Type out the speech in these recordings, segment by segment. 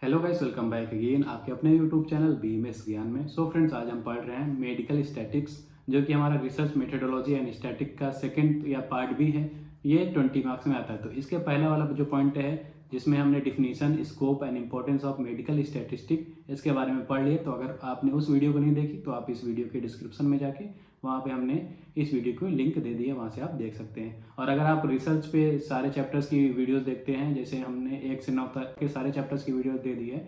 Hello guys, welcome back again आपके अपने YouTube channel BMS ज्ञान में। सो फ्रेंड्स, आज हम पढ़ रहे हैं मेडिकल स्टैटिक्स, जो कि हमारा रिसर्च मेथोडोलॉजी एंड स्टैटिक का सेकंड या पार्ट भी है। ये 20 मार्क्स में आता है। तो इसके पहला वाला जो पॉइंट है, जिसमें हमने definition, scope and importance of medical statistic, इसके बारे में पढ़ लिए। तो अगर आपने उस वीडियो को नहीं देखी तो आप इस वीडियो के डिस्क्रिप्शन में जाके वहाँ पे हमने इस वीडियो को लिंक दे दिया, वहाँ से आप देख सकते हैं। और अगर आप रिसर्च पे सारे चैप्टर्स की वीडियोस देखते हैं, जैसे हमने 1 से 9 तक के सारे चैप्टर्स की वीडियो दे दी है,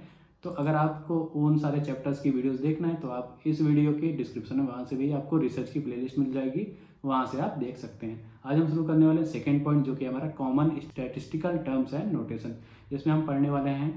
तो अगर आपको उन सारे चैप्टर्स की वीडियोस देखना है तो आप इस वीडियो के डिस्क्रिप्शन में, वहाँ से भी आपको रिसर्च की प्लेलिस्ट मिल जाएगी, वहाँ से आप देख सकते हैं। आज हम शुरू करने वाले हैं सेकेंड पॉइंट, जो कि हमारा common statistical terms and notation. जिसमें हम पढ़ने वाले हैं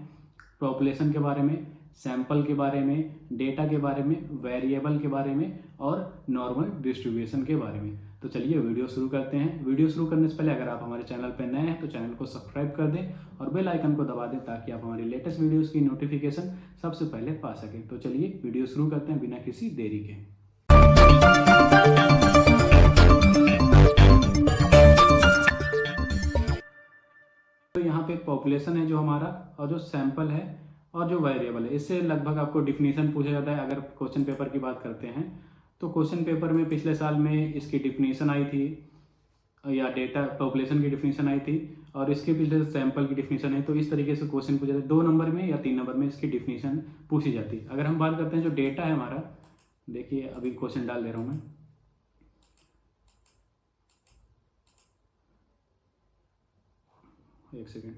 पॉपुलेशन के बारे में, सैंपल के बारे में, डेटा के बारे में, वेरिएबल के बारे में और नॉर्मल डिस्ट्रीब्यूशन के बारे में। तो चलिए वीडियो शुरू करते हैं। वीडियो शुरू करने से पहले अगर आप हमारे चैनल पर नए हैं तो चैनल को सब्सक्राइब कर दें और बेल आइकन को दबा दें, ताकि आप हमारी लेटेस्ट वीडियोस की नोटिफिकेशन सबसे पहले पा सकें। तो चलिए वीडियो शुरू करते हैं बिना किसी देरी के। तो यहाँ पे पॉपुलेशन है जो हमारा, और जो सैंपल है और जो वेरिएबल है, इससे लगभग आपको डिफिनीशन पूछा जाता है। अगर क्वेश्चन पेपर की बात करते हैं तो क्वेश्चन पेपर में पिछले साल में इसकी डिफिनीशन आई थी, या डेटा पॉपुलेशन की डिफिनीशन आई थी, और इसके पीछे सैंपल की डिफिनीशन है। तो इस तरीके से क्वेश्चन पूछा जाता है, 2 नंबर में या 3 नंबर में इसकी डिफिनीशन पूछी जाती है। अगर हम बात करते हैं जो डेटा है हमारा, देखिए अभी क्वेश्चन डाल दे रहा हूँ मैं। एक सेकेंड,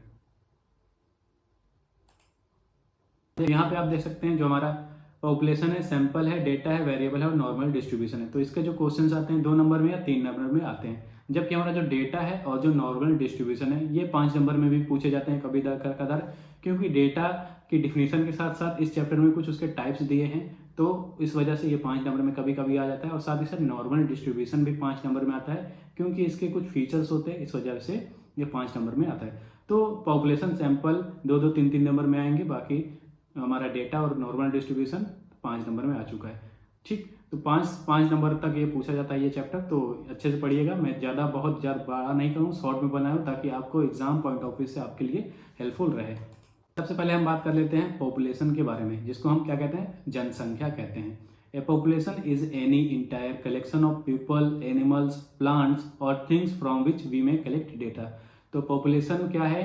यहाँ पे आप देख सकते हैं जो हमारा पॉपुलेशन है, सैंपल है, डेटा है, वेरिएबल है और नॉर्मल डिस्ट्रीब्यूशन है। तो इसके जो क्वेश्चंस आते हैं 2 नंबर में या 3 नंबर में आते हैं। जबकि हमारा जो डेटा है और जो नॉर्मल डिस्ट्रीब्यूशन है, ये 5 नंबर में भी पूछे जाते हैं कभी दर कदार, क्योंकि डेटा की डिफिनीशन के साथ साथ इस चैप्टर में कुछ उसके टाइप्स दिए हैं, तो इस वजह से ये 5 नंबर में कभी कभी आ जाता है। और साथ ही साथ नॉर्मल डिस्ट्रीब्यूशन भी 5 नंबर में आता है, क्योंकि इसके कुछ फीचर्स होते हैं, इस वजह से ये 5 नंबर में आता है। तो पॉपुलेशन, सैंपल 2-2, 3-3 नंबर में आएंगे, बाकी हमारा डेटा और नॉर्मल डिस्ट्रीब्यूशन 5 नंबर में आ चुका है। ठीक, तो 5 नंबर तक ये पूछा जाता है ये चैप्टर। तो अच्छे से पढ़िएगा। मैं बहुत ज़्यादा बड़ा नहीं करूँ, शॉर्ट में बनाऊँ, ताकि आपको एग्जाम पॉइंट ऑफ व्यू से आपके लिए हेल्पफुल रहे। सबसे पहले हम बात कर लेते हैं पॉपुलेशन के बारे में, जिसको हम क्या कहते हैं, जनसंख्या कहते हैं। A population is any entire collection of people, animals, plants और things from which we may collect data. तो पॉपुलेशन क्या है,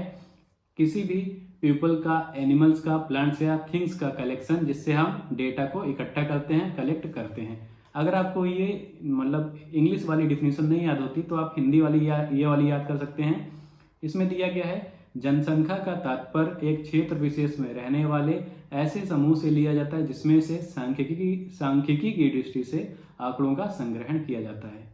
किसी भी पीपल का, एनिमल्स का, प्लांट्स या थिंग्स का कलेक्शन, जिससे हम डेटा को इकट्ठा करते हैं, कलेक्ट करते हैं। अगर आपको ये मतलब इंग्लिश वाली डिफिनीशन नहीं याद होती तो आप हिंदी वाली या ये वाली याद कर सकते हैं। इसमें दिया गया है, जनसंख्या का तात्पर्य एक क्षेत्र विशेष में रहने वाले ऐसे समूह से लिया जाता है जिसमें से सांख्यिकी की दृष्टि से आंकड़ों का संग्रहण किया जाता है।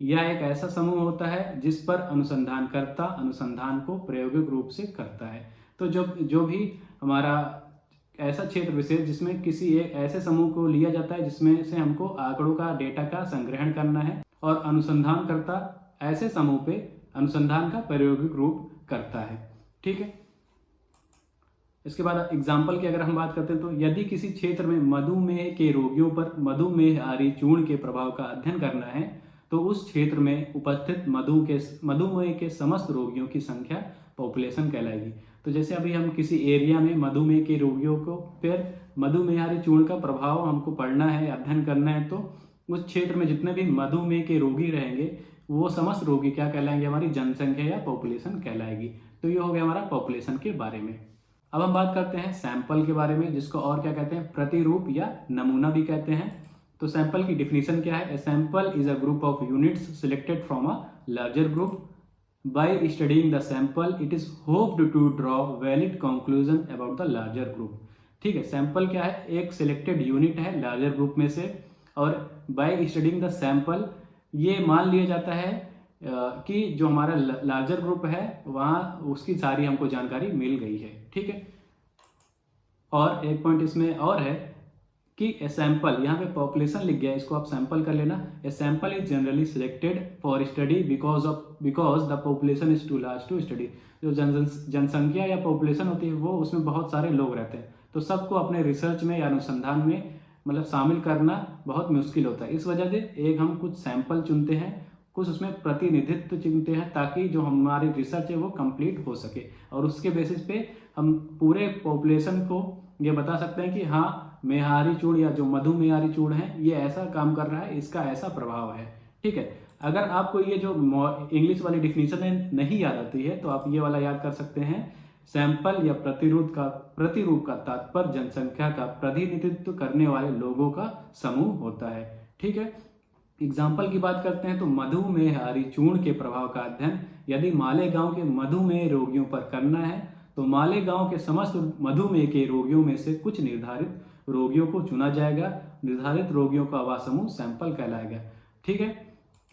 यह एक ऐसा समूह होता है जिस पर अनुसंधानकर्ता अनुसंधान को प्रायोगिक रूप से करता है। तो जो भी हमारा ऐसा क्षेत्र विशेष जिसमें किसी एक ऐसे समूह को लिया जाता है जिसमें से हमको आंकड़ों का, डेटा का संग्रहण करना है, और अनुसंधानकर्ता ऐसे समूह पे अनुसंधान का प्रायोगिक रूप करता है। ठीक है। इसके बाद एग्जाम्पल की अगर हम बात करते हैं तो यदि किसी क्षेत्र में मधुमेह के रोगियों पर मधुमेह आरी चूर्ण के प्रभाव का अध्ययन करना है, तो उस क्षेत्र में उपस्थित मधुमेह के समस्त रोगियों की संख्या पॉपुलेशन कहलाएगी। तो जैसे अभी हम किसी एरिया में मधुमेह के रोगियों को, फिर मधुमेहारी चूर्ण का प्रभाव हमको पढ़ना है, अध्ययन करना है, तो उस क्षेत्र में जितने भी मधुमेह के रोगी रहेंगे, वो समस्त रोगी क्या कहलाएंगे, हमारी जनसंख्या या पॉपुलेशन कहलाएगी। तो ये हो गया हमारा पॉपुलेशन के बारे में। अब हम बात करते हैं सैंपल के बारे में, जिसको और क्या कहते हैं, प्रतिरूप या नमूना भी कहते हैं। तो सैंपल की डिफिनीशन क्या है, a sample is a group of units selected from a larger group. By studying the sample it is hoped to draw valid conclusion about the larger group. ठीक है, सैंपल क्या है, एक सिलेक्टेड यूनिट है larger group में से, और bye studying the sample ये मान लिया जाता है कि जो हमारा लार्जर ग्रुप है वहाँ उसकी सारी हमको जानकारी मिल गई है। ठीक है। और एक पॉइंट इसमें और है कि ए सैंपल, यहाँ पे पॉपुलेशन लिख गया, इसको आप सैंपल कर लेना। A sample is generally selected for study because the population is too large to study. जो जनसंख्या या पॉपुलेशन होती है वो, उसमें बहुत सारे लोग रहते हैं, तो सबको अपने रिसर्च में या अनुसंधान में मतलब शामिल करना बहुत मुश्किल होता है। इस वजह से एक हम कुछ सैंपल चुनते हैं, कुछ उसमें प्रतिनिधित्व चुनते हैं ताकि जो हमारी रिसर्च है वो कंप्लीट हो सके, और उसके बेसिस पे हम पूरे पॉपुलेशन को ये बता सकते हैं कि हाँ मेहारी चूड़ या जो मधु मेहारी चूड़ है ये ऐसा काम कर रहा है, इसका ऐसा प्रभाव है। ठीक है, अगर आपको ये जो इंग्लिश वाली डिफिनीशन है नहीं याद आती है तो आप ये वाला याद कर सकते हैं, सैंपल या प्रतिरूप का तात्पर्य जनसंख्या का प्रतिनिधित्व करने वाले लोगों का समूह होता है। ठीक है, एग्जाम्पल की बात करते हैं तो मधुमेहारी चूर्ण के प्रभाव का अध्ययन यदि मालेगांव के मधुमेह रोगियों पर करना है तो मालेगांव के समस्त मधुमेह के रोगियों में से कुछ निर्धारित रोगियों को चुना जाएगा। निर्धारित रोगियों का वह समूह सैंपल कहलाएगा। ठीक है,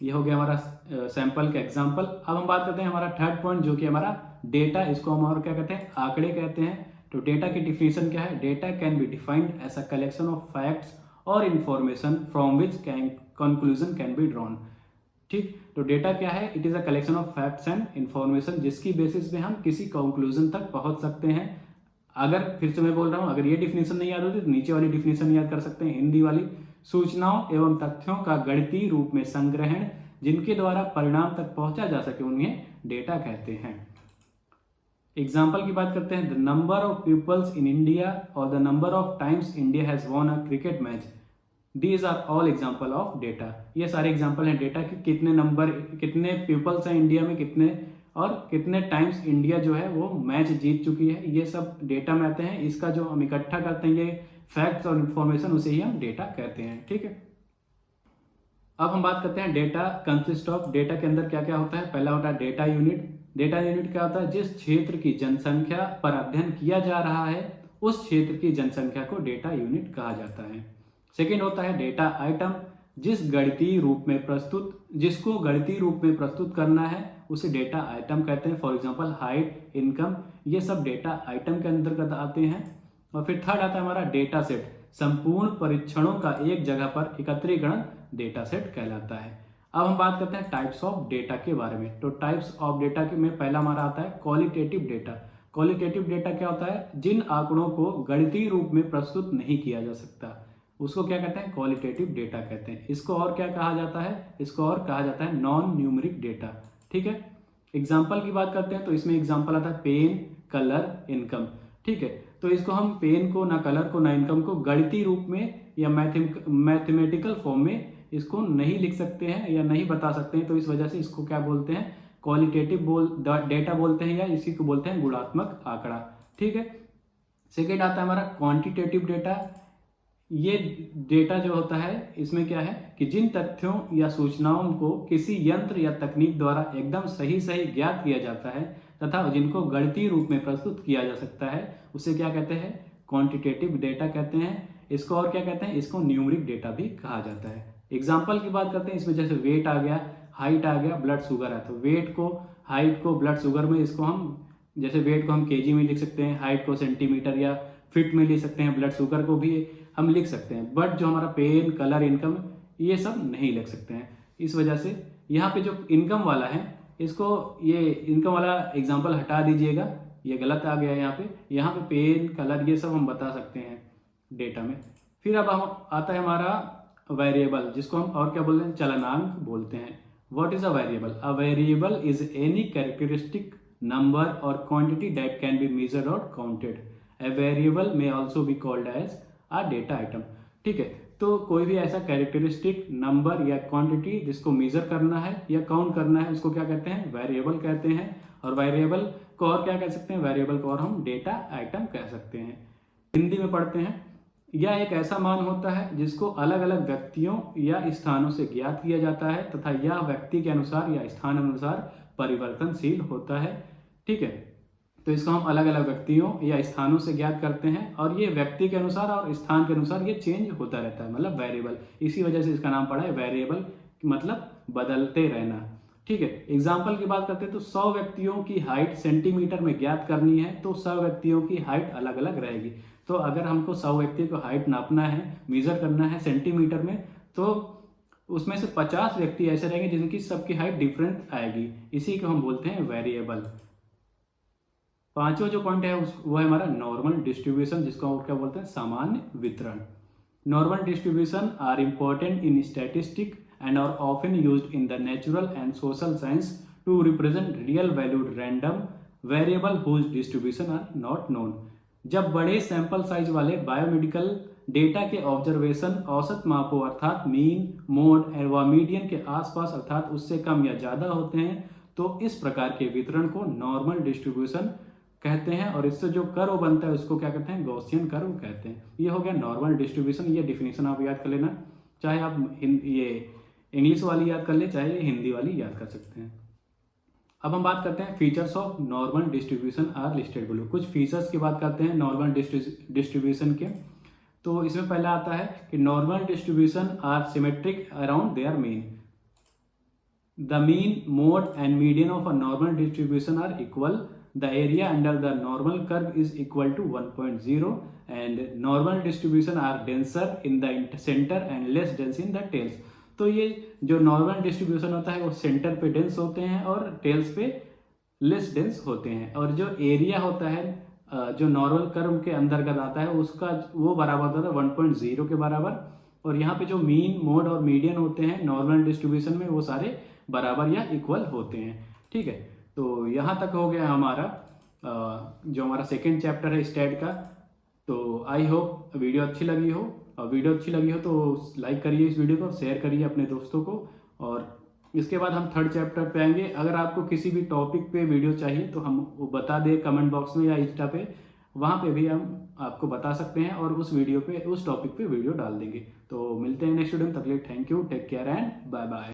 ये हो गया हमारा सैंपल का एग्जाम्पल। अब हम बात करते हैं हमारा थर्ड पॉइंट जो कि हमारा डेटा, इसको हम और क्या कहते हैं, आंकड़े कहते हैं। तो डेटा की डिफिनीशन क्या है, data can be defined as a collection of facts और information from which conclusion can be drawn. ठीक, तो डेटा क्या है, it is a collection of facts and information जिसकी बेसिस पे हम किसी कंक्लूजन तक पहुंच सकते हैं। अगर फिर से मैं बोल रहा हूं, अगर ये डिफिनीशन नहीं याद होती तो नीचे वाली डिफिनीशन याद कर सकते हैं, हिंदी वाली, सूचनाओं एवं तथ्यों का गणितीय रूप में संग्रहण जिनके द्वारा परिणाम तक पहुंचा जा सके उन्हें डेटा कहते हैं। एग्जाम्पल की बात करते हैं, the number of peoples in India और the number of times India has won a cricket match, these are all example of data. ये सारे एग्जाम्पल हैं डेटा के, कितने पीपल्स हैं इंडिया में, कितने और कितने टाइम्स इंडिया जो है वो मैच जीत चुकी है, ये सब डेटा में आते हैं। इसका जो हम इकट्ठा करते हैं ये फैक्ट्स और इन्फॉर्मेशन, उसे ही हम डेटा कहते हैं। ठीक है, अब हम बात करते हैं डेटा कंसिस्ट ऑफ, डेटा के अंदर क्या क्या होता है। पहला होता है डेटा यूनिट। डेटा यूनिट क्या होता है, जिस क्षेत्र की जनसंख्या पर अध्ययन किया जा रहा है उस क्षेत्र की जनसंख्या को डेटा यूनिट कहा जाता है। सेकेंड होता है डेटा आइटम, जिसको गणितीय रूप में प्रस्तुत करना है उसे डेटा आइटम कहते हैं। फॉर एग्जांपल हाइट, इनकम, ये सब डेटा आइटम के अंतर्गत आते हैं। और फिर थर्ड आता है हमारा डेटा सेट, संपूर्ण परीक्षणों का एक जगह पर एकत्रीकरण डेटा सेट कहलाता है। अब हम बात करते हैं टाइप्स ऑफ डेटा के बारे में। तो टाइप्स ऑफ डेटा के में पहला हमारा आता है क्वालिटेटिव डेटा। क्वालिटेटिव डेटा क्या होता है, जिन आंकड़ों को गणितीय रूप में प्रस्तुत नहीं किया जा सकता उसको क्या कहते हैं, क्वालिटेटिव डेटा कहते हैं। इसको और क्या कहा जाता है, इसको और कहा जाता है नॉन न्यूमेरिक डेटा। ठीक है, एग्जाम्पल की बात करते हैं तो इसमें एग्जाम्पल आता है पेन, कलर, इनकम। ठीक है, तो इसको हम पेन को, ना कलर को, ना इनकम को गणितीय रूप में या मैथमेटिकल फॉर्म में इसको नहीं लिख सकते हैं या नहीं बता सकते हैं, तो इस वजह से इसको क्या बोलते हैं, क्वालिटेटिव डेटा बोलते हैं, या इसी को बोलते हैं गुणात्मक आंकड़ा। ठीक है, सेकेंड आता है हमारा क्वांटिटेटिव डेटा। ये डेटा जो होता है इसमें क्या है कि जिन तथ्यों या सूचनाओं को किसी यंत्र या तकनीक द्वारा एकदम सही ज्ञात किया जाता है तथा जिनको गणितीय रूप में प्रस्तुत किया जा सकता है उसे क्या कहते हैं, क्वांटिटेटिव डेटा कहते हैं। इसको और क्या कहते हैं, इसको न्यूमेरिक डेटा भी कहा जाता है। एग्जाम्पल की बात करते हैं, इसमें जैसे वेट आ गया, हाइट आ गया, ब्लड शुगर है, तो वेट को, हाइट को, ब्लड शुगर में इसको हम, जैसे वेट को हम केजी में लिख सकते हैं, हाइट को सेंटीमीटर या फिट में लिख सकते हैं, ब्लड शुगर को भी हम लिख सकते हैं, बट जो हमारा पेन, कलर, इनकम ये सब नहीं लिख सकते हैं। इस वजह से यहाँ पे जो इनकम वाला है इसको, ये इनकम वाला एग्जाम्पल हटा दीजिएगा, ये गलत आ गया यहाँ पे पेन, कलर ये सब हम बता सकते हैं डेटा में। फिर अब हम आता है हमारा वेरिएबल, जिसको हम और क्या बोलते हैं, चलनांक बोलते हैं। What is a variable, a variable is any characteristic number और quantity that can be measured और counted. A variable may also be called as a data item. ठीक है, तो कोई भी ऐसा कैरेक्टरिस्टिक नंबर या क्वांटिटी जिसको मेजर करना है या काउंट करना है उसको क्या कहते हैं, वेरिएबल कहते हैं। और वेरिएबल को और क्या कह सकते हैं, वेरिएबल को और हम डेटा आइटम कह सकते हैं। हिंदी में पढ़ते हैं, यह एक ऐसा मान होता है जिसको अलग अलग व्यक्तियों या स्थानों से ज्ञात किया जाता है तथा यह व्यक्ति के अनुसार या स्थान अनुसार परिवर्तनशील होता है। ठीक है, तो इसको हम अलग अलग व्यक्तियों या स्थानों से ज्ञात करते हैं और ये व्यक्ति के अनुसार और स्थान के अनुसार ये चेंज होता रहता है, मतलब वेरिएबल। इसी वजह से इसका नाम पड़ा है वेरिएबल, मतलब बदलते रहना। ठीक है, एग्जाम्पल की बात करते हैं तो 100 व्यक्तियों की हाइट सेंटीमीटर में ज्ञात करनी है तो 100 व्यक्तियों की हाइट अलग अलग रहेगी। तो अगर हमको 100 व्यक्ति को हाइट नापना है, मेजर करना है सेंटीमीटर में, तो उसमें से 50 व्यक्ति ऐसे रहेंगे जिनकी सबकी हाइट डिफरेंट आएगी, इसी को हम बोलते हैं वेरिएबल। पांचवा जो पॉइंट है वो है हमारा नॉर्मल डिस्ट्रीब्यूशन, जिसको हम क्या बोलते हैं, सामान्य वितरण। Normal distribution are important in statistic and are often used in the natural and social science to represent real valued random variable whose distribution are not known। जब बड़े सैंपल साइज वाले बायोमेडिकल डेटा के observation औसत मापों अर्थात mean, mode व median के आसपास अर्थात उससे कम या ज़्यादा होते हैं तो इस प्रकार के वितरण को नॉर्मल डिस्ट्रीब्यूशन कहते हैं, और इससे जो कर्व बनता है उसको क्या कहते हैं, गॉसियन कर्व कहते हैं। ये हो गया नॉर्मल डिस्ट्रीब्यूशन। ये डिफिनीशन आप याद कर लेना, चाहे आप ये इंग्लिश वाली याद कर ले, चाहे हिंदी वाली याद कर सकते हैं। अब हम बात करते हैं features of normal distribution are listed below. कुछ फीचर्स की बात करते हैं नॉर्मल डिस्ट्रीब्यूशन के। तो इसमें पहला आता है कि normal distribution are symmetric around their mean. The mean, mode and median of a normal distribution are equal. The area under the normal curve is equal to 1.0 and normal distribution are denser in the center and less dense in the tails। तो ये जो normal distribution होता है वो centre पे dense होते हैं और टेल्स पे लेस डेंस होते हैं, और जो एरिया होता है जो नॉर्मल कर्व के अंतर्गत आता है उसका वो बराबर होता है 1.0 के बराबर। और यहाँ पे जो मीन, मोड और मीडियन होते हैं नॉर्मल डिस्ट्रीब्यूशन में वो सारे बराबर या इक्वल होते हैं। ठीक है, तो यहाँ तक हो गया हमारा जो हमारा सेकेंड चैप्टर है स्टैट का। तो आई होप वीडियो अच्छी लगी हो, और वीडियो अच्छी लगी हो तो लाइक करिए इस वीडियो को, शेयर करिए अपने दोस्तों को। और इसके बाद हम थर्ड चैप्टर पे आएंगे। अगर आपको किसी भी टॉपिक पे वीडियो चाहिए तो हम वो बता दें कमेंट बॉक्स में या इंस्टा पे, वहाँ पे भी हम आपको बता सकते हैं और उस वीडियो पे, उस टॉपिक पे वीडियो डाल देंगे। तो मिलते हैं नेक्स्ट वीडियो में, तब तक thank you, take care and bye bye.